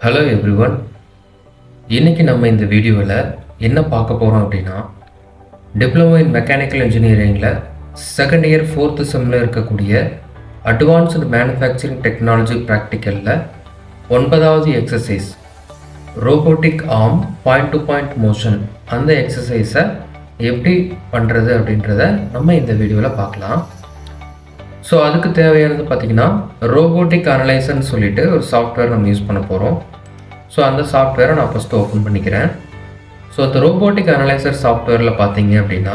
Hello everyone. இன்றைக்கி நம்ம இந்த வீடியோவில் என்ன பார்க்க போகிறோம் அப்படின்னா, டிப்ளமோ இன் மெக்கானிக்கல் இன்ஜினியரிங்கில் செகண்ட் இயர் 4th செம்மில் இருக்கக்கூடிய அட்வான்ஸ்டு மேனுஃபேக்சரிங் டெக்னாலஜி ப்ராக்டிக்கலில் 9வது exercise robotic arm point to point motion, அந்த எக்ஸசைஸை எப்படி பண்ணுறது அப்படின்றத நம்ம இந்த வீடியோவில் பார்க்கலாம். ஸோ அதுக்கு தேவையானது பார்த்திங்கன்னா, ரோபோட்டிக் அனலைசர்னு சொல்லிட்டு ஒரு சாஃப்ட்வேர் நம்ம யூஸ் பண்ண போகிறோம். ஸோ அந்த சாஃப்ட்வேரை நான் ஃபஸ்ட்டு ஓப்பன் பண்ணிக்கிறேன். ஸோ அந்த ரோபோட்டிக் அனலைசர் சாஃப்ட்வேரில் பார்த்தீங்க அப்படின்னா,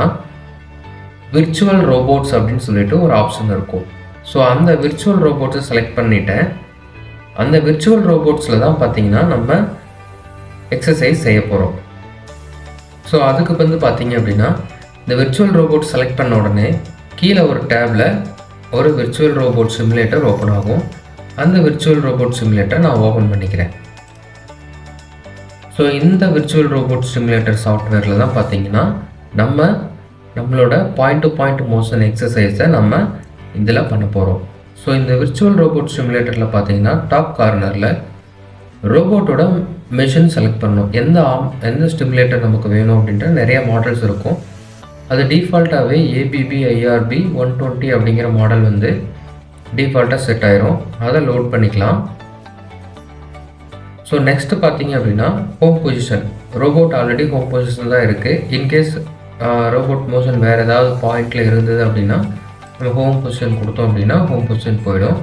விர்ச்சுவல் ரோபோட்ஸ் அப்படின்னு சொல்லிட்டு ஒரு ஆப்ஷன் இருக்கும். ஸோ அந்த விர்ச்சுவல் ரோபோட்ஸை செலக்ட் பண்ணிவிட்டேன். அந்த விர்ச்சுவல் ரோபோட்ஸில் தான் பார்த்தீங்கன்னா நம்ம எக்ஸசைஸ் செய்ய போகிறோம். ஸோ அதுக்கு வந்து பார்த்தீங்க அப்படின்னா, இந்த விர்ச்சுவல் ரோபோட் செலக்ட் பண்ண உடனே கீழே ஒரு டேபில் ஒரு விர்ச்சுவல் ரோபோட் சிமுலேட்டர் ஓப்பன் ஆகும். அந்த விர்ச்சுவல் ரோபோட் சிமுலேட்டர் நான் ஓப்பன் பண்ணிக்கிறேன். ஸோ இந்த விர்ச்சுவல் ரோபோட் சிமுலேட்டர் சாஃப்ட்வேரில் தான் பார்த்தீங்கன்னா நம்மளோட பாயிண்ட் டு பாயிண்ட் மோஷன் எக்ஸசைஸை நம்ம இதில் பண்ண போகிறோம். ஸோ இந்த விர்ச்சுவல் ரோபோட் சிமுலேட்டரில் பார்த்தீங்கன்னா டாப் கார்னரில் ரோபோட்டோட மெஷின் செலக்ட் பண்ணணும். எந்த ஸ்டிமுலேட்டர் நமக்கு வேணும் அப்படின்ற நிறைய மாடல்ஸ் இருக்கும். அது டிஃபால்ட்டாகவே ABB IRB 120 அப்படிங்கிற மாடல் வந்து டிஃபால்ட்டாக செட் ஆயிரும். அதை லோட் பண்ணிக்கலாம். ஸோ நெக்ஸ்ட்டு பார்த்தீங்க அப்படின்னா home position. Robot already home position தான் இருக்குது. இன்கேஸ் ரோபோட் மோஷன் வேறு ஏதாவது பாயிண்டில் இருந்தது அப்படின்னா நம்ம ஹோம் பொசிஷன் கொடுத்தோம் அப்படின்னா ஹோம் பொசிஷன் போயிடும்.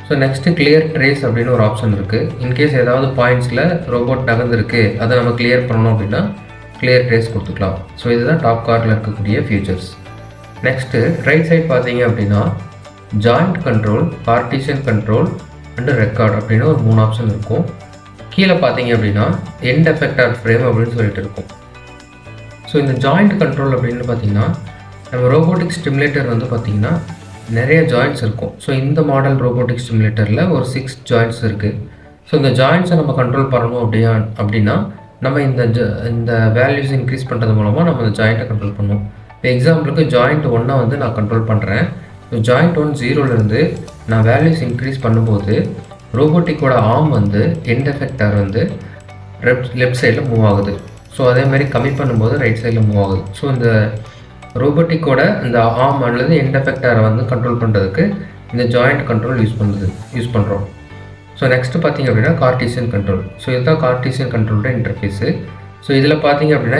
ஸோ நெக்ஸ்ட்டு கிளியர் ட்ரேஸ் அப்படின்னு ஒரு ஆப்ஷன் இருக்குது. இன்கேஸ் ஏதாவது பாயிண்ட்ஸில் ரோபோட் நகர்ந்துருக்கு, அதை நம்ம கிளியர் பண்ணணும் அப்படின்னா கிளியர் ட்ரேஸ் கொடுத்துக்கலாம். ஸோ இதுதான் டாப் கார்டில் இருக்கக்கூடிய ஃபீச்சர்ஸ். நெக்ஸ்ட்டு ரைட் சைட் பார்த்தீங்க அப்படின்னா joint control, partition control and record அப்படின்னு ஒரு 3 ஆப்ஷன் இருக்கும். கீழே பார்த்தீங்க அப்படின்னா எண்ட் எஃபெக்டர் ஃப்ரேம் அப்படின்னு சொல்லிட்டு இருக்கும். ஸோ இந்த ஜாயிண்ட் கண்ட்ரோல் அப்படின்னு பார்த்தீங்கன்னா நம்ம ரோபோட்டிக் ஸ்டிமுலேட்டர் வந்து பார்த்திங்கன்னா நிறைய ஜாயிண்ட்ஸ் இருக்கும். ஸோ இந்த மாடல் ரோபோட்டிக் ஸ்டிமுலேட்டரில் ஒரு 6 ஜாயிண்ட்ஸ் இருக்குது. ஸோ இந்த ஜாயிண்ட்ஸை நம்ம கண்ட்ரோல் பண்ணணும் அப்படின்னா நம்ம இந்த வேல்யூஸ் இன்க்ரீஸ் பண்ணுறது மூலமாக நம்ம இந்த ஜாயிண்ட்டை கண்ட்ரோல் பண்ணுவோம். இப்போ எக்ஸாம்பிளுக்கு ஜாயிண்ட் 1 வந்து நான் கண்ட்ரோல் பண்ணுறேன். ஸோ ஜாயிண்ட் 1 0லேருந்து நான் வேல்யூஸ் இன்க்ரீஸ் பண்ணும்போது ரோபோட்டிக்கோட ஆர்ம் வந்து எண்ட் எஃபெக்டர் வந்து லெஃப்ட் சைடில் மூவ் ஆகுது. ஸோ அதே மாதிரி கம்மி பண்ணும்போது ரைட் சைடில் மூவ் ஆகுது. ஸோ இந்த ரோபோட்டிக்கோட இந்த ஆர்ம் அல்லது எண்ட் எஃபெக்டரை வந்து கண்ட்ரோல் பண்ணுறதுக்கு இந்த ஜாயிண்ட் கண்ட்ரோல் யூஸ் பண்ணுறோம். ஸோ நெக்ஸ்ட்டு பார்த்தீங்க அப்படின்னா கார்ட்டீசியன் கண்ட்ரோல். ஸோ இதுதான் கார்ட்டீசியன் கண்ட்ரோலோட இன்டர்ஃபேஸு. ஸோ இதில் பார்த்தீங்க அப்படின்னா